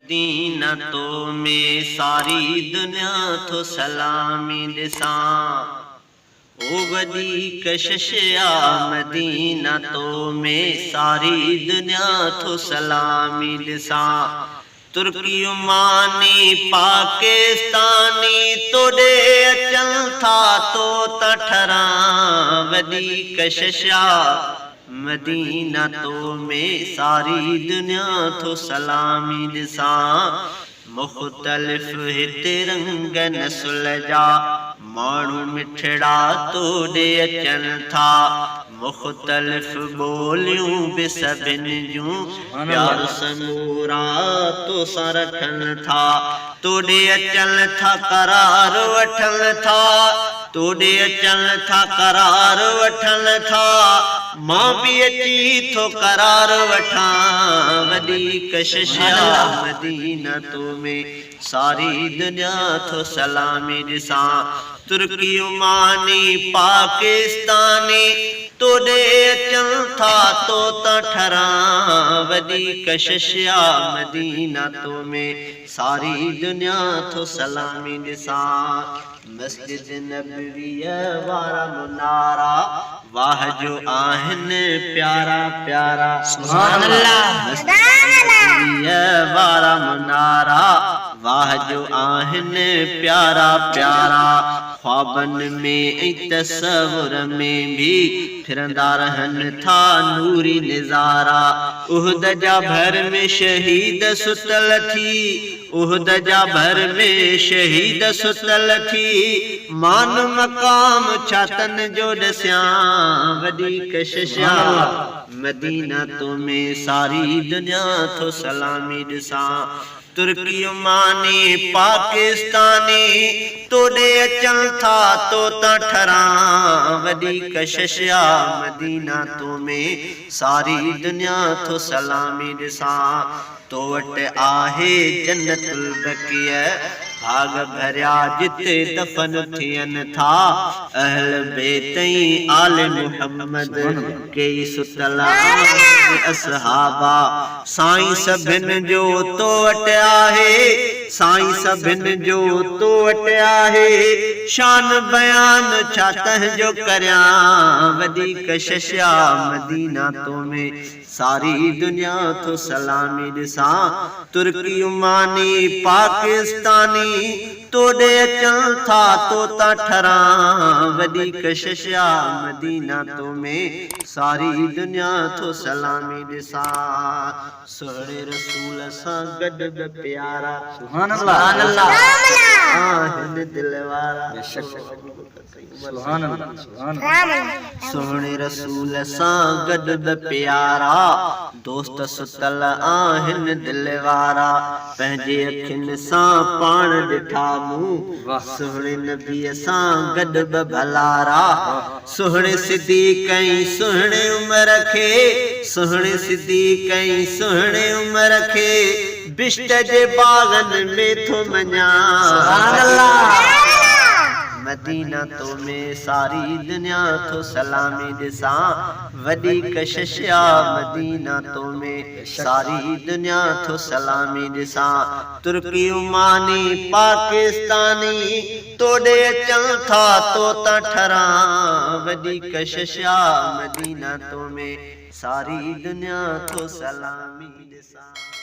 मदीना तो में सारी दुनिया तो सलामी दिसा ओ वदी कशिशया मदीना तो में सारी दुनिया तो सलामी दिसा तुर्की उमानी पाकिस्तानी तोड़े अचल था तो तठरा वदी कशिशा मदीना तो में सारी दुनिया तो सलामी दिसा मुख्तलिफ हिते रंग नस्ल जा माण्हू मिठड़ा तोड़े अचन था मुख्तलिफ बोलियूं बि सभिनि जूं प्यार समूरा तो सां रखनि था तोड़े अचनि था करार वठनि था तोड़े अचनि था करार वठनि था मां भी अची थो करार वठां वॾी कशिशा मदीना तो में सारी दुनिया तो सलामी ॾिसां तुर्की उमानी पाकिस्तानी तोड़े अचनि था तो ठरां वॾी कशिशा मदीना तो में सारी दुनिया तो सलामी ॾिसां मस्जिद नबवीअ वारा मुनारा वाह जो आहिनि प्यारा प्यारा सुभान अल्लाह मस्जिद नबवीअ वारा मुनारा वाह जो आहिनि प्यारा प्यारा ख्वाबनि में ऐं तसव्वुर में भी फिरंदा रहनि था नूरी निज़ारा उहद जा भर में शहीद सुतल थी उहद जा भर में शहीद सुतल थी मान मकाम छातन जो ॾसियां वॾी कशिशा मदीना तो में सारी दुनिया तो सलामी ॾिसां तुर्की उमानी पाकिस्तानी तोड़े अचनि था तो ठरां वॾी कशिशा मदीना तो में सारी दुनिया तो सलामी ॾिसां तो वटि आहे जन्नतुल बक़ीअ भाग भरिया जिते दफन थियनि था अहल बेत आले मुहम्मद कई सुतल असहाबा साईं सभिनि जो तो वटि आहे साईं सभिनि जो तो वटि आहे शान बयान छा तंहिंजो करियां वॾी कशिशा मदीना तो में सारी दुनिया तो सलामी ॾिसां तुर्की उमानी पाकिस्तानी तोड़े अचनि था तो ठरां वॾी कशिशा मदीना तो में सारी दुनिया तो सलामी ॾिसां सोहणे रसूल सां गॾु बि प्यारा सुभान अल्लाह आहिनि दिल वारा सुभान अल्लाह सोहणे रसूल सां गॾु बि प्यारा दोस्त सुतल आहिनि दिल वारा पंहिंजे अखियुनि सां पाण ॾिठा मूं सोहणे नबीअ सां गॾु बि भलारा सोहणे सिद्दीक़ ऐं सुहिणे उमर खे सोहणे सिद्दीक़ ऐं सुहिणे उमर खे बिश्त जे बाग़नि में थो मञां सुभान अल्लाह मदीना तो में सारी दुनिया तो सलामी ॾिसां वॾी कशिशा मदीना तो में सारी दुनिया तो सलामी ॾिसां तुर्की उमानी पाकिस्तानी तोड़े अचनि था तो ठरां वॾी कशिशा मदीना तो में सारी दुनिया तो सलामी ॾिसां।